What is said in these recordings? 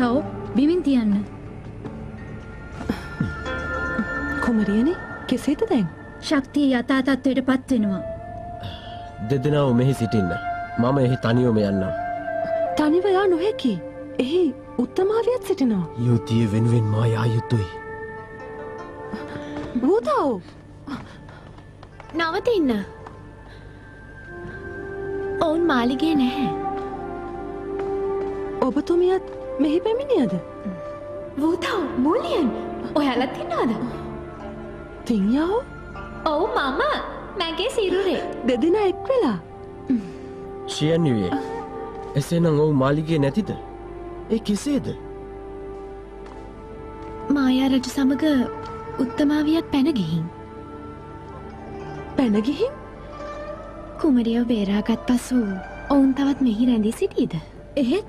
වූතාව බිමින් තියන්න. කුමරියනේ කෙසේද දැන්? ශක්තිය යථා තත්ත්වයට පත් වෙනවා. දෙදෙනාව මෙහි සිටින්න. මම එහි තනියම යන්නම්. තනිව යා නොහැකි. එහි උත්තමාවියත් සිටිනවා. යුතිය වෙනුවෙන් මා යා යුතුයි. වූතාව නවතින්න. ඔවුන් මාලිගේ නැහැ. ඔබතුමියත් මෙහි පැමිණියද? වූතාව මූලියන් ඔයාලත් ඉන්නවද? තින්යාව ඔව් මම මගේ සිරුරේ දෙදෙනා එක් වෙලා. ශියන්වියේ එසේනම් ඔහු මාලිගේ නැතිද? ඒ කෙසේද? මායා රජු සමග උත්තමාවියත් පැන ගිහින්. පැන ගිහින්? කුමරියව බේරාගත් පසු ඔවුන් තවත් මෙහි රැඳී සිටීද? එහෙත්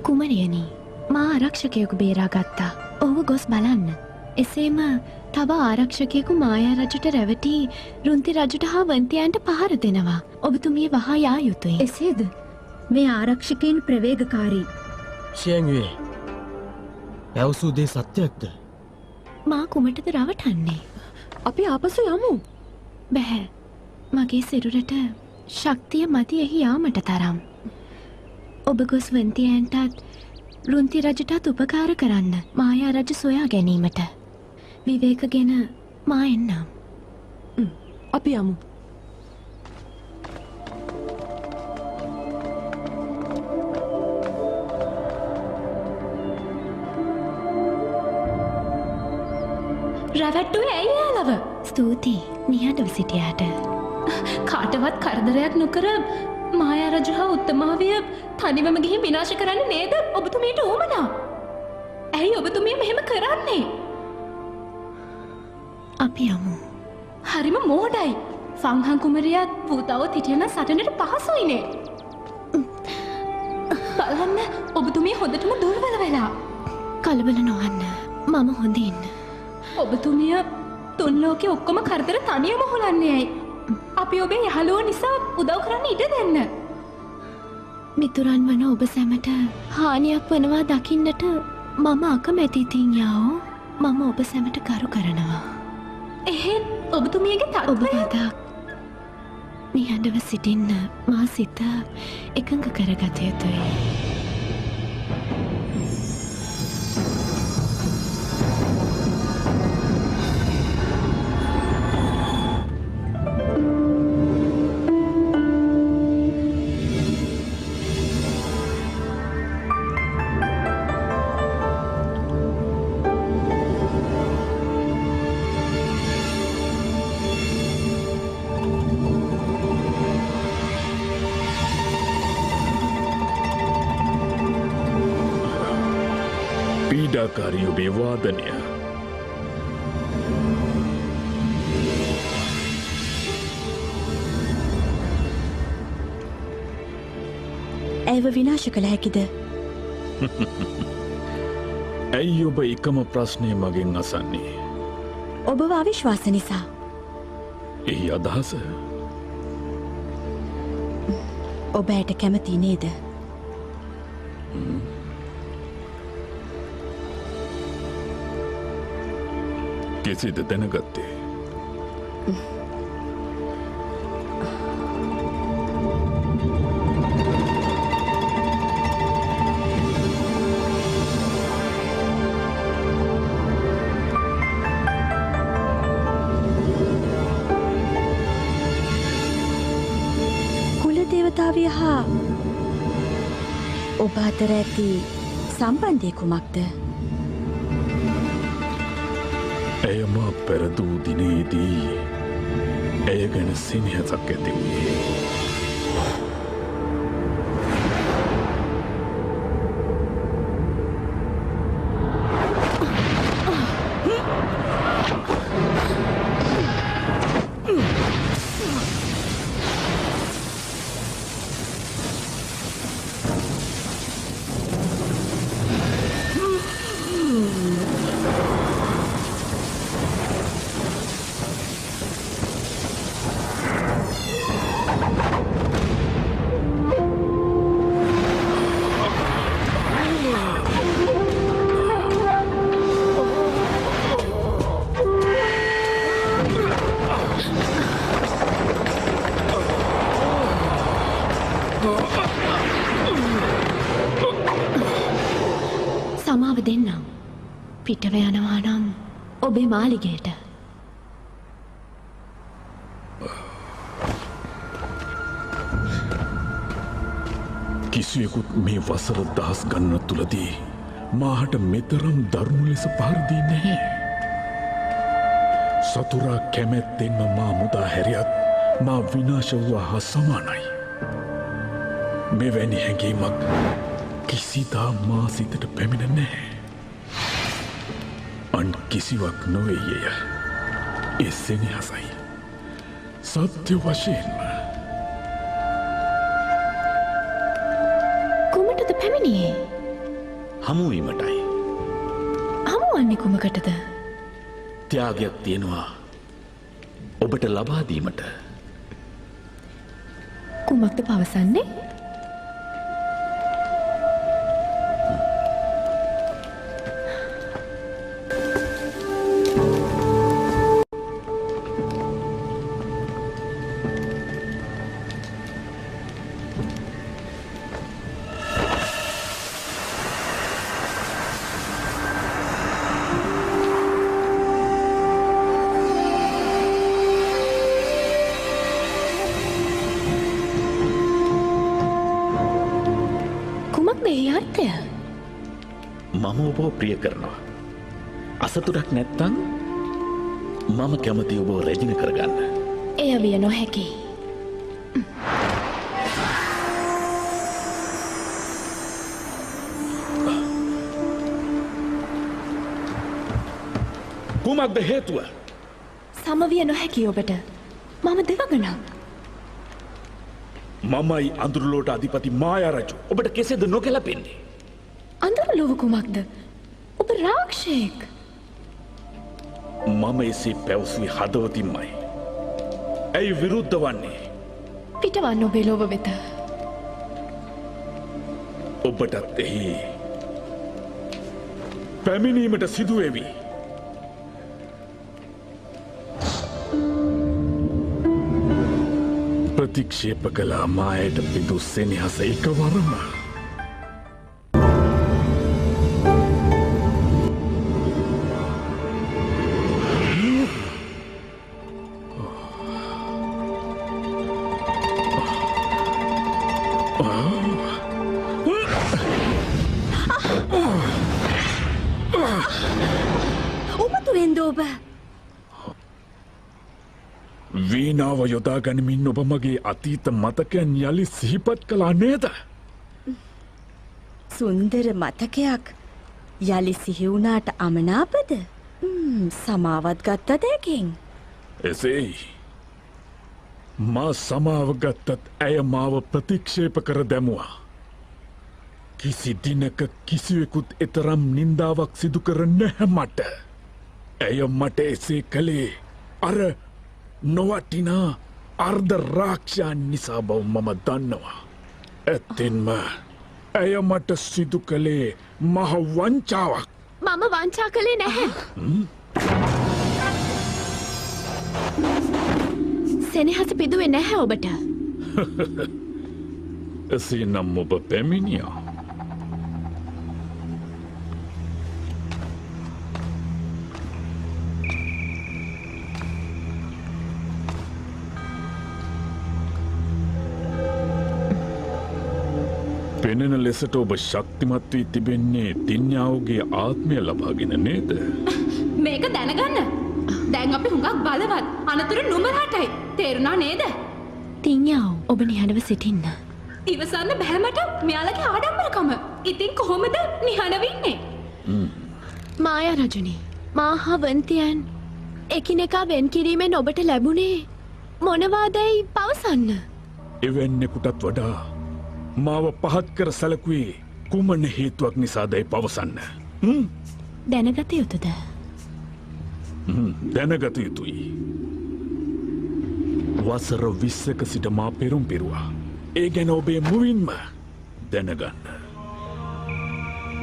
කුමරියනි මා ආරක්ෂකයෙකු බේරාගත්තා. ඔහුව ගොස් බලන්න. එසේම තව ආරක්ෂකයෙකු මායා රජුට රැවටී රුන්ති රජුට හා වන්තියන්ට පහර දෙනවා. ඔබතුමිය වහා යා යුතුයි. එසේද? මේ ආරක්ෂකයන් ප්‍රවේගකාරී. ශියන්වියේ පැවසූ දේ සත්‍යයක්ද? මා කුමටද රවටන්නේ? අපි ආපසු යමු. බැහැ. මගේ සිරුරට ශක්තිය මදි එහි යාමට තරම්. ඔබ ගොස් වන්තියන්ටත් රුන්ති රජටත් උපකාර කරන්න මායා රජු සොයා ගැනීමට. විවේකගෙන මා එන්නම්. අපි යමු. රැවට්ටුවේ ඇයි යාලව? ස්තුතියි නිහඬව සිටියාට. කාටවත් කරදරයක් නොකර මායා රජු හා උත්තමාවිය තනිවම ගිහින් විනාශ කරන්නේ නේද ඔබතුමීට උවමනා? ඇයි ඔබතුමිය මෙහෙම කරන්නේ? අපි යමු. හරිම මෝඩයි. සංහන් කුමරියත් පුතාවත් හිටියනම් සටනට පහසුයිනේ. බලන්න ඔබතුමිය හොඳටම දුර්වල වෙලා. කලබල නොවන්න. මම හොඳින්. ඔබතුමිය තුන් ලෝකේ ඔක්කොම කරදර තනියම හොලන්නේ ඇයි? අපි ඔබේ යහළුවෝ නිසා උදව් කරන්න ඉඩ දෙන්න. මිතුරන් වන ඔබ සැමට හානියක් වනවා දකින්නට මම අකමැති තින්යාවෝ. මම ඔබ සැමට කරු කරනවා. එහෙත් ඔබතුමියගේ තත්ත්වය ඔබ වදක් නිහඬව සිටින්න මා සිත එකඟ කරගත යුතුයි. පීඩාකාරී ඔබේ වාදනය. ඇයව විනාශ කළ හැකිද? ඇයි ඔබ එකම ප්‍රශ්නය මගෙන් අසන්නේ? ඔබව අවිශ්වාස නිසා. එහි අදහස? ඔබ ඇයට කැමති නේද? කෙසේද දැනගත්තේ? කුලදේවතාවිය හා ඔබ අතර ඇති සම්බන්ධය කුමක්ද? ඇය මා පැරදූ දිනේදී ඇය ගැන සිනහසක් ඇති වූයේ. සමාව දෙන්නම්. පිටව යනවා නම් ඔබේ මාලිගයට. කිසියෙකුත් මේ වසර දහස් ගන්න තුලදී මාහට මෙතරම් දරුණු ලෙස පහරදී නැහැ. සතුරා කැමැත්තෙන්ම මා මුදා හැරියත් මා විනාශ වූවා හා සමානයි. මෙවැනි හැඟීමක් කිසිදා මා සිතට පැමිණ නැහැ. අන් කිසිවක් නොවෙයය. ඒ සෙනෙහසයි. සත්‍ය වශයෙන්ම. කුමටද පැමිණියේ? හමුවීමටයි. හමුවන්නේ කුමකටද? ත්‍යාගයක් තියෙනවා ඔබට ලබා දීමට. කුමක්ද පවසන්නේ? මම ඔබව ප්‍රිය කරනවා. අසතුටක් නැත්තං මම කැමති ඔබ රැජින කරගන්න. එය විය නොහැකි. කුමක්ද හේතුව? සමවිය නොහැකි ඔබට. මම දෙවගනම්. මමයි අඳුරලෝට අධිපති මායා රජු. ඔබට කෙසේද නොකැලපෙන්නේ? අඳුරලොව කුමක්ද? ඔබ රාක්ෂයෙක්. මම එසේ පැවසුවේ හදවතින්මයි. ඇයි විරුද්ධ වන්නේ? පිටවන්න ඔබේ ලොව වෙත. ඔබටත් එහි පැමිණීමට සිදුවේවි. ප්‍රතික්ෂේප කළා මායට පිදු සෙනෙහස එකවරම. ඔබතුවෙන්ද ඔබ? වීනාව යොදා ගනිමින් ඔබ මගේ අතීත මතකයන් යළි සිහිපත් කළා නේද? සුන්දර මතකයක් යළි සිහිවුණාට අමනාපද? සමාවත් ගත්ත දෙකින්. එසේයි. මා සමාව ගත්තත් ඇය මාව ප්‍රතික්ෂේප කර දැමුවා. කිසි දිනක කිසිවෙකුත් එතරම් නින්දාවක් සිදු කර නැහැ මට. ඇය මට එසේ කළේ අර නොවටිනා අර්ධ රාක්ෂයන් නිසා බව මම දන්නවා. ඇත්තෙන්ම ඇය මට සිදු කළේ මහ වංචාවක්. මම වංචා කළේ නැහැ. සෙනෙහස පිදුවේ නැහැ ඔබට. එසේ නම් ඔබ පැමිණියා. පෙනෙන ලෙසට ඔබ ශක්තිමත් වී තිබෙන්නේ තිඤ්ඤාවුගේ ආත්මය ලබාගෙන නේද? මේක දැනගන්න. දැන් අපි හුඟක් බලවත්. අනතුරු නුඹලාටයි. තේරුණා නේද? තිඤ්ඤාව් ඔබ නිහඬව සිටින්න. ඉවසන්න බෑ මට මෙයාලගේ ආඩම්බරකම. ඉතින් කොහොමද නිහඬව ඉන්නේ? මායා රජුනි, මාහා වන්තියන් එකිනෙකා වෙන් කිරීමෙන් ඔබට ලැබුණේ මොනවාදැයි පවසන්න. එවැන්නෙකුටත් වඩා මාව පහත් කර සැලකුවේ කුමන හේතුවක් නිසාදැයි පවසන්න. දැනගත යුතුද? දැනගත යුතුයි. වසර 20ක සිට මා පෙරුම් පිරුවා. ඒ ගැන ඔබේ මුවින්ම දැනගන්න.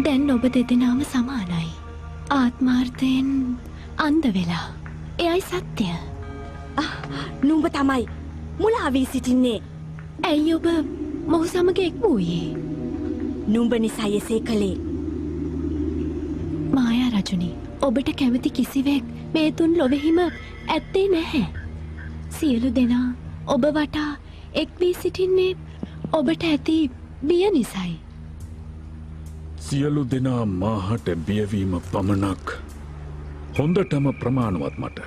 දැන් ඔබ දෙදෙනාම සමානයි. ආත්මාර්ථයෙන් අන්ධ වෙලා. එයයි සත්‍යය. නුඹ තමයි මුලා වී සිටින්නේ. ඇයි ඔබ මොහු සමග එක් වූයේ. නුඹ නිසා එසේ කළේ. මායා රජුනි, ඔබට කැමති කිසිවෙක් මේ තුන් ලොවෙහිම ඇත්තේ නැහැ. සියලු දෙනා ඔබ වටා එක් වී සිටින්නේ ඔබට ඇති බිය නිසයි. සියලු දෙනා මාහට බියවීම පමණක් හොඳටම ප්‍රමාණවත් මට.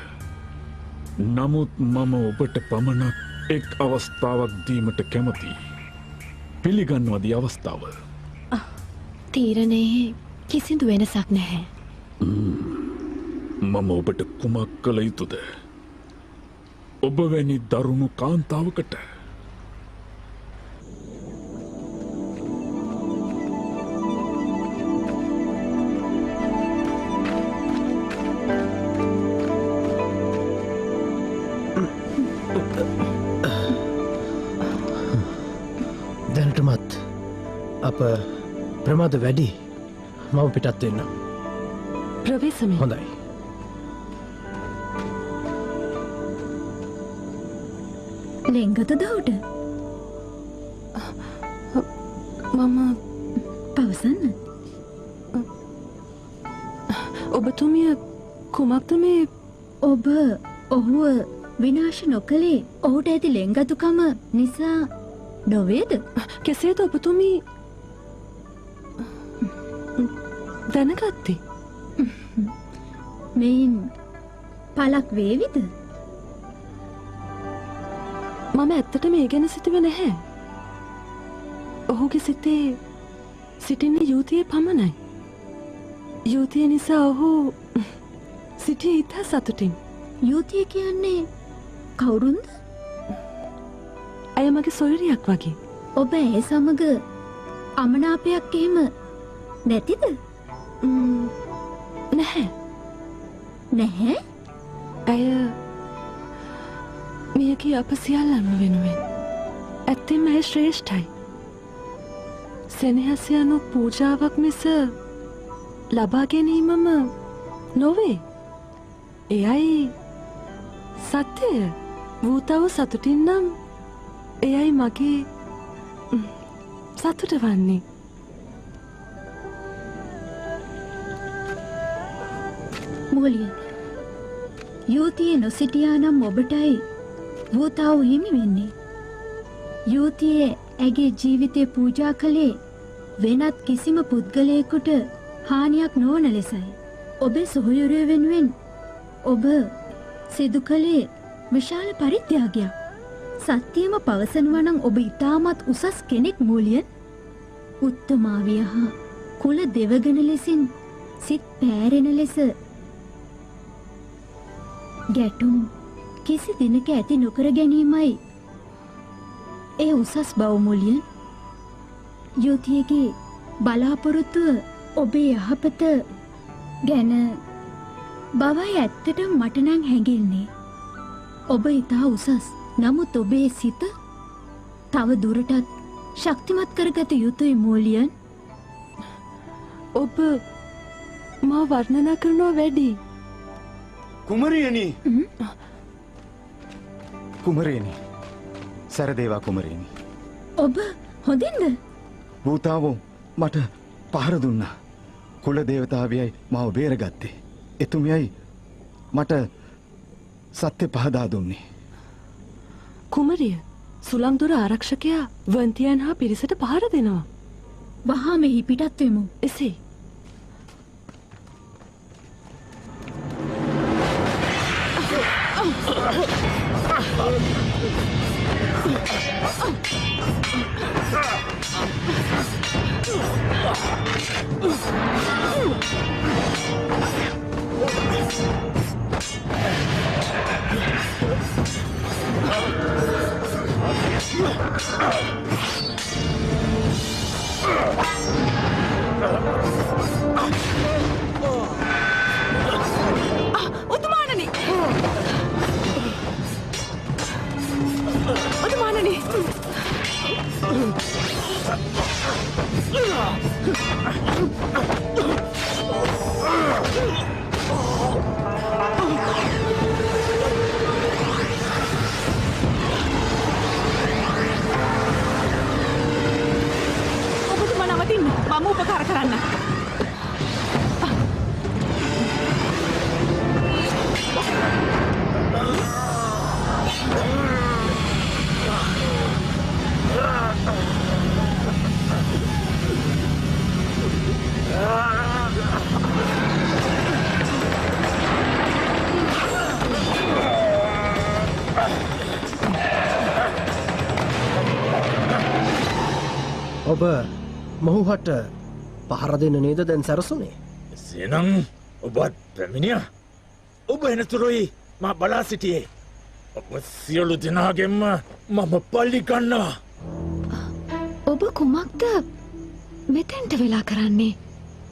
නමුත් මම ඔබට පමණක් එක් අවස්ථාවක් දීමට කැමතියි. පිළිගන්නවද අවස්ථාව? තීරණයේ කිසිදු වෙනසක් නැහැ. මම ඔබට කුමක් කළ යුතුද? ඔබ වැනි දරුණු කාන්තාවකට දැනටමත් අප ප්‍රමාද වැඩි. මම පිටත් වෙන්න. ප්‍රවේශමේ හොඳයි. ලෙංගත දවට මම පවසන්න. ඔබතුමිය කුමක්ද මේ ඔබ ඔහුව විනාශ නොකළේ ඔහුට ඇති ලෙංගතුකම නිසා නොවේද? කෙසේද ඔබතුමි දැනගත්තේ? මෙයින් පලක් වේවිද? මම ඇත්තට මේ ගැන සිතුවේ නැහැ. ඔහුගේ සිතේ සිටින්නේ යුතිය පමණයි. යුතිය නිසා ඔහු සිටියේ ඉතා සතුටින්. යුතිය කියන්නේ කවුරුන්ද? ඇය මගේ සොයුරියක් වගේ. ඔබ ඒ සමග අමනාපයක් එහෙම නැතිද? නැහැ. නැහැ? ඇය මියගේ අප සියල්ලන්ම වෙනුවෙන්. ඇත්තෙම ඇය ශ්‍රේෂ්ඨයි. සෙනෙහස යනු පූජාවක් මිස ලබා ගැනීමම නොවේ. එයයි සත්‍යය. වූතාව සතුටින් නම් එයයි මගේ සතුට වන්නේ. මෝලිය, යුතිය නොසිටියා නම් ඔබටයි වූතාව හිමි වෙන්නේ. යුතියේ ඇගේ ජීවිතේ පූජා කළේ වෙනත් කිසිම පුද්ගලයෙකුට හානියක් නොවන ලෙසයි. ඔබේ සොහොයුරිය වෙනුවෙන් ඔබ සිදු කළේ විශාල පරිත්‍යාගයක්. සත්‍යයම පවසනවා නම් ඔබ ඉතාමත් උසස් කෙනෙක් මූලියන්. උත්තමාවිය හා කුල දෙවගණ ලෙසින් සිත් පෑරෙන ලෙස ගැටුම් කිසි දිනක ඇති නොකර ගැනීමයි ඒ උසස් බව මූලියන්. යුතියගේ බලාපොරොත්තුව ඔබේ යහපත ගැන බවයි ඇත්තටම මට නම් හැඟෙන්නේ. ඔබ ඉතා උසස්. නමුත් ඔබේ සිත තව දුරටත් ශක්තිමත් කරගත යුතුයි මූලියන්. ඔබ මා වර්ණනා කරනවා වැඩි. කුමරියනි, කුමරියනි, සැරදේවා කුමරියනි. ඔබ හොඳින්ද? භූතාවෝ මට පහර දුන්නා. කුල දේවතාවියයි මාව බේරගත්තේ. එතුමියයි මට සත්‍ය පහදා දුන්නේ. කුමරිය, සුළංදුර ආරක්ෂකයා වන්තියන් හා පිරිසට පහර දෙනවා. වහා මෙහි පිටත් වෙමු. එසේ උතුමාණනි! උතුමාණනි! ඔබ මොහුහට පහර දෙන්න නේද දැන් සැරසුනේ? එසේනම් ඔබත් පැමිණිය. ඔබ එනතුරුයි මා බලා සිටියේ. ඔබ සියලු දෙනාගෙන්ම මම පල්ලි ගන්නවා. ඔබ කුමක්ද මෙතෙන්ට වෙලා කරන්නේ?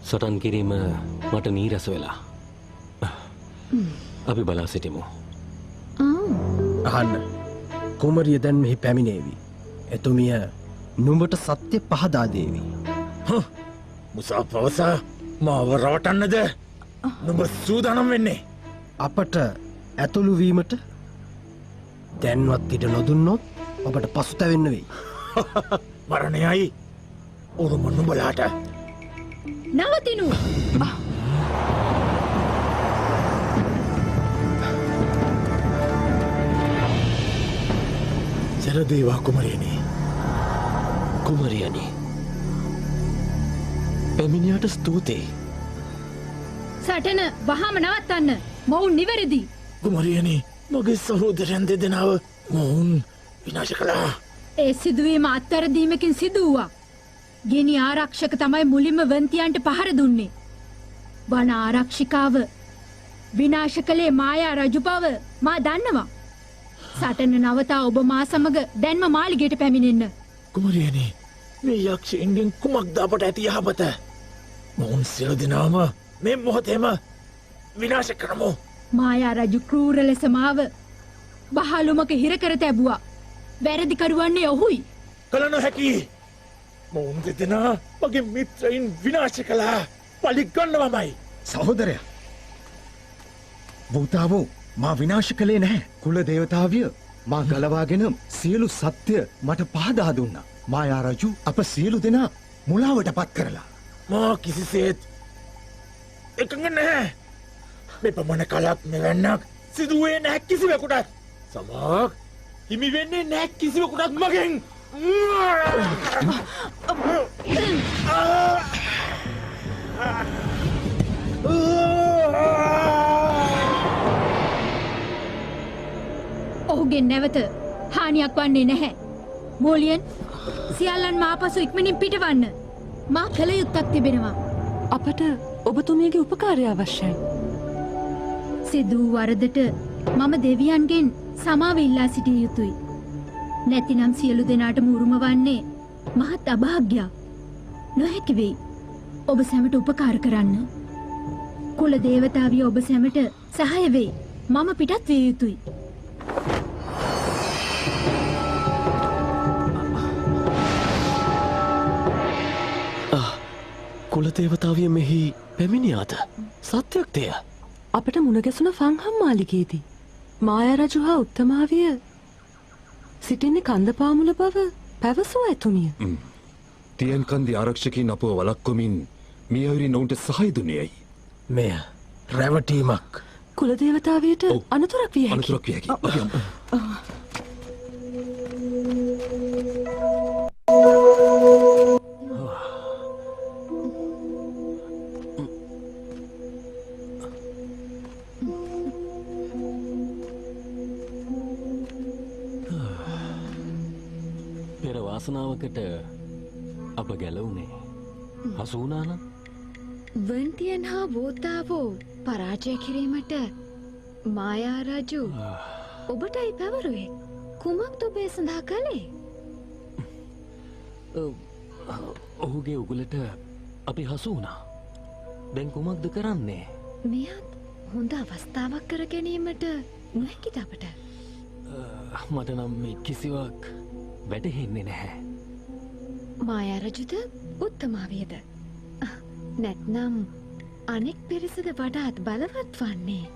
සටන් කිරීම මට නීරස වෙලා. අපි බලා සිටිමු. අහන්න. කුමරිය දැන් මෙහි පැමිණේවි. එතුමිය නුඹට සත්‍ය පහදා දේවි. මුසා පවසා මාව රවටන්නද නුඹ සූදානම් වෙන්නේ? අපට ඇතුළු වීමට දැන්වත් ඉඩ නොදුන්නොත් ඔබට පසුතැවෙන්න වෙයි. මරණයයි උරුම නුඹලාට. නවතිනු. ජනදේවා කුමරියනි. කුමරියනි. පැමිණියට ස්තුතියි. සටන වහාම නවත්තන්න. මොවුන් නිවැරදි. කුමරියනි මගේ සහෝදරයන් දෙදෙනාව මොවුන් විනාශ කළා. ඒ සිදුවීම අත්තරදීමකින් සිදුවවා. ගෙනි ආරක්ෂක තමයි මුලින්ම වන්තියන්ට පහර දුන්නේ. වන ආරක්ෂිකාව විනාශ කළේ මායා රජු බව මා දන්නවා. සටන නවතා ඔබ මා සමග දැන්ම මාලිගයට පැමිණෙන්න. කුමරියනි මේ යක්ෂයින්ගෙන් කුමක්ද අපට ඇති යහපත? මොවුන් සියලු දෙනාම මේ මොහොතේම විනාශ කරමු. මායා රජු ක්‍රූර ලෙස මාව බහලුමක හිර කර තැබුවා. වැරදිකරුවන්නේ ඔහුයි. කළ නොහැකි. මොවුන් දෙදෙනා මගේ මිත්‍රයින් විනාශ කළා. පලි ගන්නවමයි. සහෝදරය භූතාවෝ මා විනාශ කළේ නැහැ. කුල දේවතාවිය මා ගලවාගෙන සියලු සත්‍ය මට පහදා දුන්නා. මායා රජු අප සියලු දෙනා මුලාවට පත් කරලා. මා කිසිසේත් එකඟ නැහැ. මේ පමණ කලක් මෙවැන්නක් සිදුවේ නැහැ කිසිවෙකුටත්. සමාක් හිමි වෙන්නේ නැහැ කිසිවෙකුටත් මගෙන්. ඔහුගේ නැවත හානියක් වන්නේ නැහැ. මෝලියන් සියල්ලන් මාපසු ඉක්මනින් පිටවන්න. මා කළ යුත්තක් තිබෙනවා. අපට ඔබතුමියගේ උපකාරය අවශ්‍යයි. සිදූ වරදට මම දෙවියන්ගෙන් සමාව ඉල්ලා සිටිය යුතුයි. නැතිනම් සියලු දෙනාටම උරුම වන්නේ මහත් අභාග්‍යයක්. නොහැකි වෙයි ඔබ සැමට උපකාර කරන්න. කුල දේවතාවිය ඔබ සැමට සහාය වෙයි. මම පිටත් විය යුතුයි. කුලදේවතාවිය මෙහි පැමිණියාද? සත්‍යයක් දෙය. අපට මුණගැසුන ෆංහම් මාලිගයේදී මායා රජු හා උත්තමාවිය සිටින්නේ කන්දපාමුල බව පැවසුවා ඇතුමිය. තියන් කන්දි ආරක්ෂකයින් අපව වළක්වමින් මේ අයුරින් ඔවුන්ට සහාය දුන්නේයි. මෙය රැවටීමක්. කුලදේවතාවයට අනතුරක් විය හැකි. අනතුරක් විය හැකි. පෙර වාසනාවකට අප ගැලවුණේ. හසු වුණා නම් වන්තියන් හා වෝතාවෝ පරාජය කිරීමට මායා රජු ඔබටයි පැවරුවේ. කුමක්ද ඔබේ සඳහා කළේ? ඔහුගේ උගලට අපි හසු වුණා. දැන් කුමක්ද කරන්නේ? මෙයත් හොඳ අවස්ථාවක් කර ගැනීමට නොහැකිද අපට? මට නම් මේ කිසිවක් වැටහෙන්නේ නැහැ. මායා රජුද උත්තමාවියද? නැත්නම් අනෙක් පිරිසද වඩාත් බලවත් වන්නේ?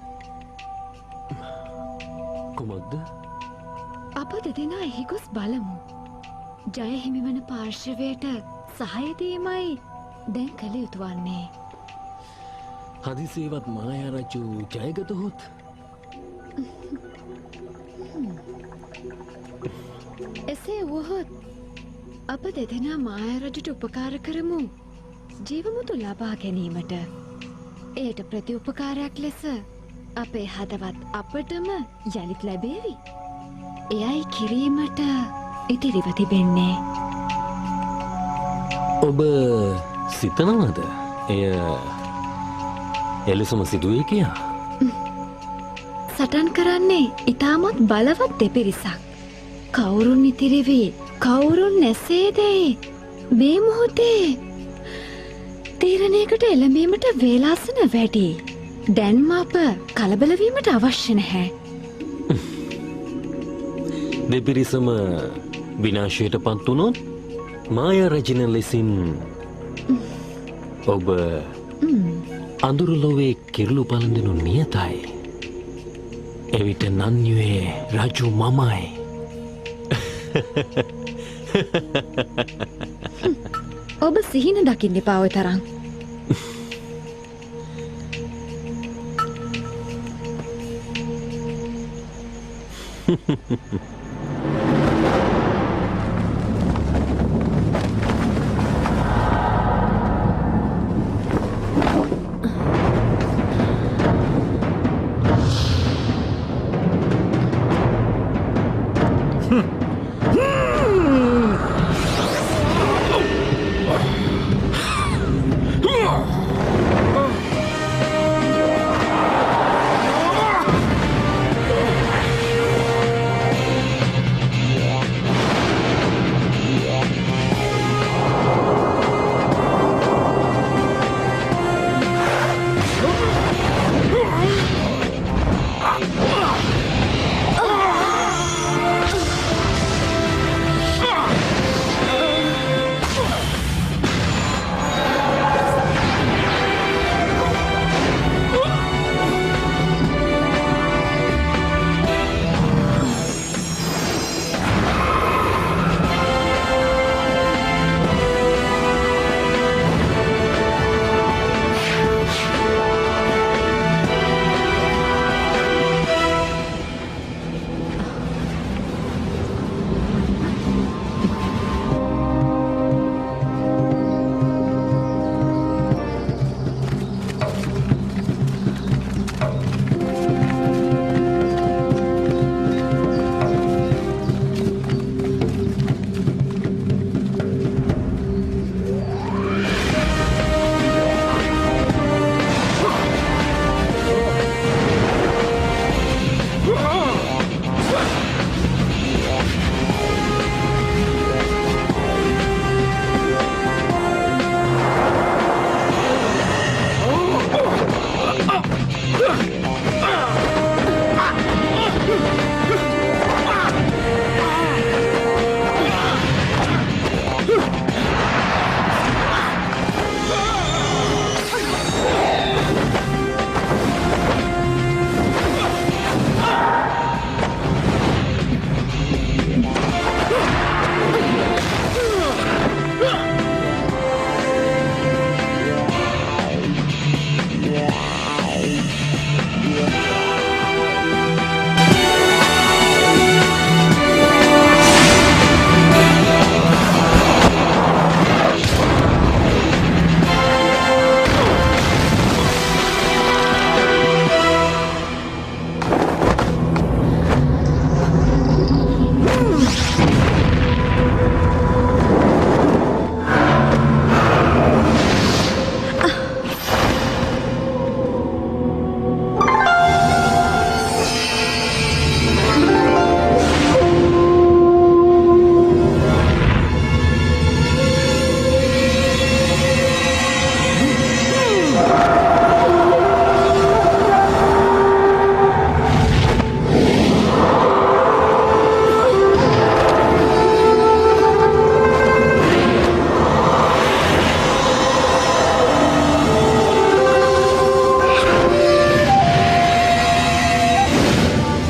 කුමක්ද? අප දෙදෙනා එහි ගොස් බලමු. ජය හිමිවන පාර්ශවයට සහාය දීමයි දැන් කළ යුතු වන්නේ. හදිසියේවත් මායා රජු ජයගතහොත් එසේ වුවහොත් අප දෙදෙනා මායා රජුට උපකාර කරමු ජීවමුතු ලබා ගැනීමට. එයට ප්‍රතිඋපකාරයක් ලෙස අපේ හදවත් අපටම යළිත් ලැබේවි. එයයි කිරීමට ඉතිරිව තිබෙන්නේ. ඔබ සිතනවද එය එලෙසම සිදුවේ කියා? සටන් කරන්නේ ඉතාමත් බලවත් දෙපිරිසක්. කවුරුන් ඉතිරිවී කවුරුන් නැසේදේ මේ මොහොතේ තීරණයකට එළඹීමට වේලාසන වැඩි. දැන්ම අප කලබලවීමට අවශ්‍ය නැහැ. දෙපිරිසම විනාශයට පත් වුණොත් මායා රජින ලෙසින් ඔබ අඳුරු ලොවේ කිරුළු පලඳිනු නියතයි. එවිට නන්යුවේ රජු මමයි. ඔබ සිහින දකින්න එපා ඔය තරම්.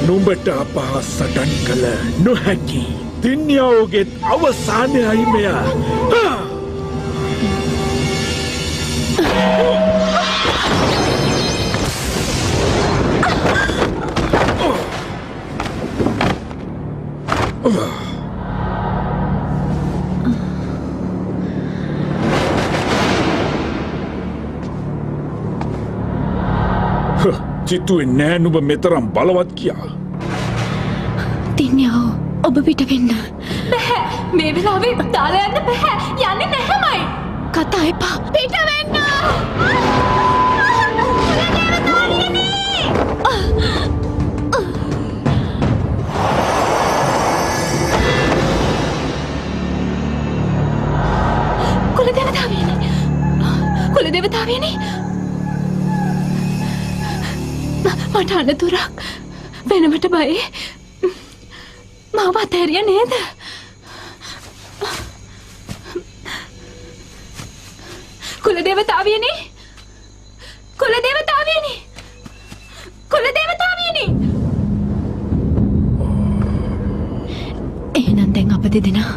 නුඹට අපහාස සටන් කළ නොහැකි දින්යාවෝගෙත් අවසානයයි මෙය. චිතුවේ නෑ නුඹ මෙතරම් බලවත් කියා. තින්යාව ඔබ පිට වෙන්න. බැහැ මේ වෙලාවේ දාලා යන්න බැහැ. යන්නේ නැහැමයි. කතා එපා. පිට වෙන්න! කුලදේවතාවියනි. කුලදේවතාවියනි. මට අනතුරක් වෙනවට බයයි. මාව අතහැරිය නේද? කුලදේවතාවියනි. කුලදේවතාවියනි. කුලදේවතාවියනි. එහෙනම් දැන් අප දෙදෙනා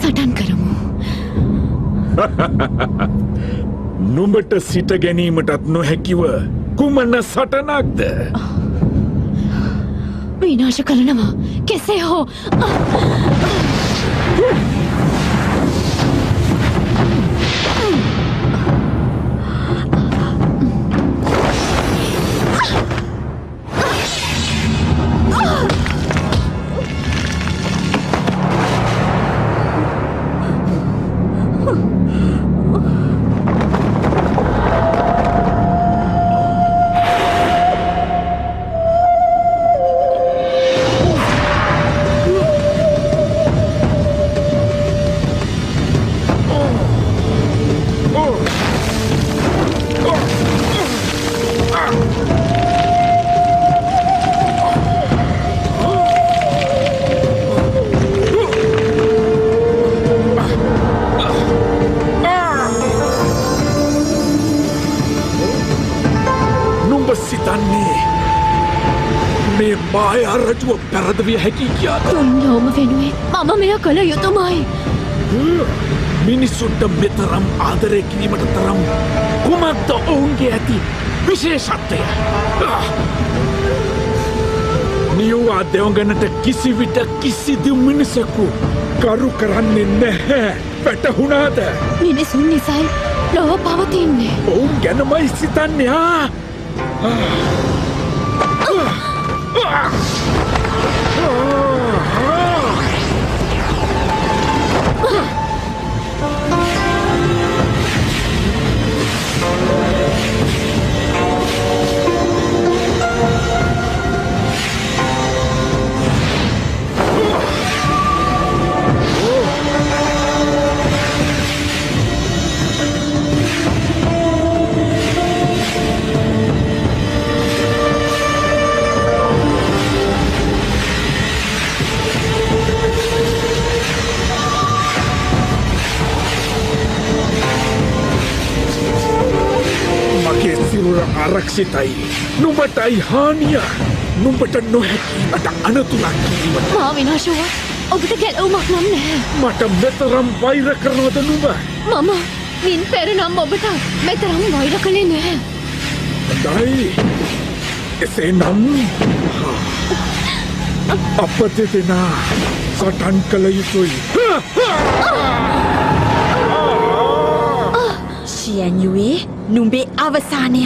සටන් කරමු. නුඹට සිට ගැනීමටත් නොහැකිව කුමන සටනක්ද? විනාශ කරනවා. කෙසේ හෝ මේ මායා රජුව පැරදවිය හැකි කියාද? තුන් ලෝම වෙනුවෙන් මම මෙය කළ යුතුමයි. මිනිසුන්ට මෙතරම් ආදරය කිරීමට තරම් කුමක්ද ඔවුන්ගේ ඇති විශේෂත්වය? නියවා දෙවගනට කිසිවිට කිසිදු මිනිසකු කරු කරන්නේ නැහැ. වැටහුණාද? මිනිසුන් නිසයි ලොව පවතින්නේ. ඔවුන් ගැනමයි සිතන්නේ. ආරක්ෂිතයි. නුඹටයි හානිය. නුඹට නොහැකීමට අනතුරක් කිරීමට. මා විනාශ වුණා. ඔබට ගැලවුමක් නම් නැහැ. මට මෙතරම් වෛර කරනවද නුඹ? මම මින් පෙර නම් ඔබට මෙතරම් වෛර කළේ නැහැ. හොඳයි. එසේනම් අප දෙදෙනා සටන් කළ යුතුයි. ෂියන්යුවේ නුඹේ අවසානය.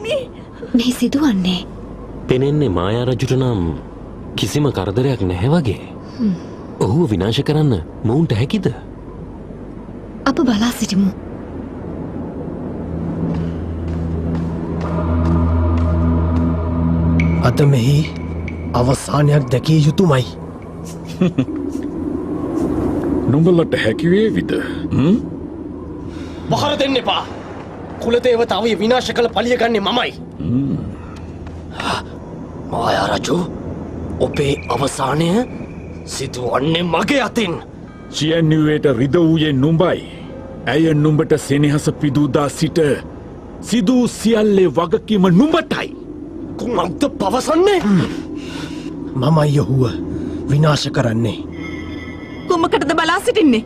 වෙන්නේ? මේ සිදුවන්නේ පෙනෙන්නේ මායා රජුට නම් කිසිම කරදරයක් නැහැ වගේ. ඔහුව විනාශ කරන්න මොවුන්ට හැකිද? අප බලා සිටිමු. අද මෙහි අවසානයක් දැකිය යුතුමයි. නුඹලට හැකිවේවිද? පහර දෙන්න එපා. කුලදේවතාවය විනාශ කළ පලිය ගන්නේ මමයි. මායා රජු, ඔබේ අවසානය සිදුවන්නේ මගේ අතින්. චියන්නුවේට රිද වූයේ නුඹයි. ඇය නුඹට සෙනෙහස පිදූදා සිට සිදූ සියල්ලේ වගකීම නුඹටයි. කුමක්ද පවසන්නේ? මමයි ඔහුව විනාශ කරන්නේ. කුමකටද බලා සිටින්නේ?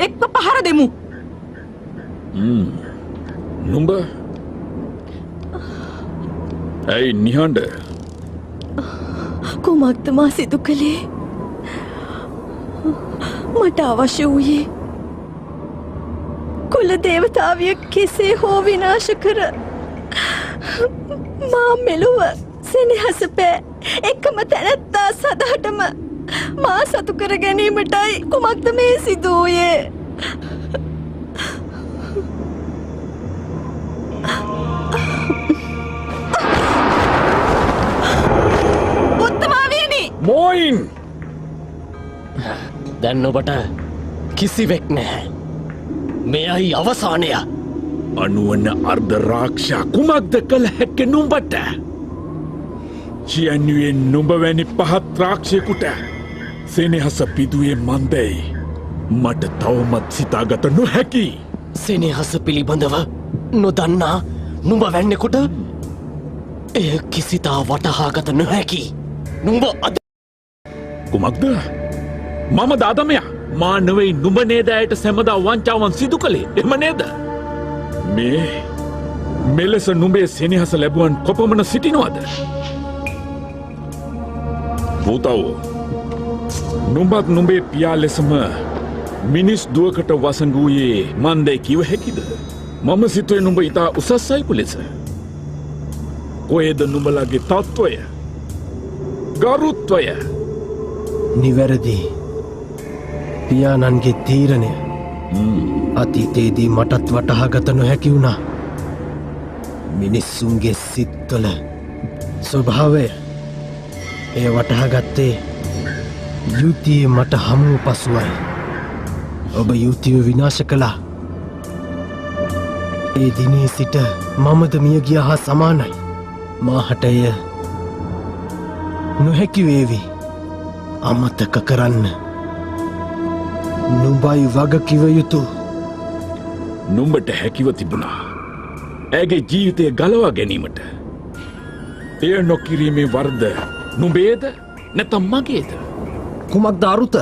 එක්ව පහර දෙමු. නුඹ ඇයි නිහඬ? කුමක්ද මා සිදු කළේ? මට අවශ්‍ය වූයේ කුල දේවතාවිය කෙසේ හෝ විනාශ කර මා මෙලොව සෙනෙහස පෑ එකම තැනැත්තා සදහටම මා සතු කර ගැනීමටයි. කුමක්ද මේ සිදු වූයේ? උත්තමාවියනි! මොයින්! දැන් ඔබට කිසිවෙක් නැහැ. මෙයයි අවසානය. අනුවන අර්ධ රාක්ෂා කුමක්ද කළ හැක්ක නුඹට? චියන්නුවේ නුඹ වැනි පහත් රාක්ෂයකුට සෙනෙහස පිදුවේ මන්දැයි මට තවමත් සිතාගත නොහැකි. සෙනෙහස පිළිබඳව නොදන්නා නුඹ වැන්නෙකුට එය කිසිතා වටහාගත නොහැකි. නුඹ අද කුමක්ද? මම දාදමයා මා නොවෙයි නුඹ නේද ඇයට සැමදා වංචාවන් සිදු කළේ. එම නේද? මේ මෙලෙස නුඹේ සෙනෙහස ලැබුවන් කොපමණ සිටිනවද? භූතවෝ, නුඹත් නුඹේ පියා ලෙසම මිනිස් දුවකට වසඟූයේ මන්දැයි කිව හැකිද? මම සිතුවේ නුඹ ඉතා උසස් අයෙකු ලෙස. කොහෙද නුඹලගේ තත්ත්වය? ගරුත්වය? නිවැරදි. පියාණන්ගේ තීරණය අතීතයේදී මටත් වටහාගත නොහැකි වුණා. මිනිස්සුන්ගේ සිත්වල ස්වභාවය එය වටහාගත්තේ යුතියේ මට හමුව පසුවයි. ඔබ යුතිව විනාශ කළා. ඒ දිනේ සිට මමද මිය ගියා හා සමානයි. මාහට එය නොහැකි වේවි අමතක කරන්න. නුඹයි වග කිව යුතු. නුඹට හැකිව තිබුණා ඇගේ ජීවිතය ගලවා ගැනීමට. එය නොකිරීමේ වර්ධ නුඹේද නැතම් මගේද? කුමක්ද අරුත?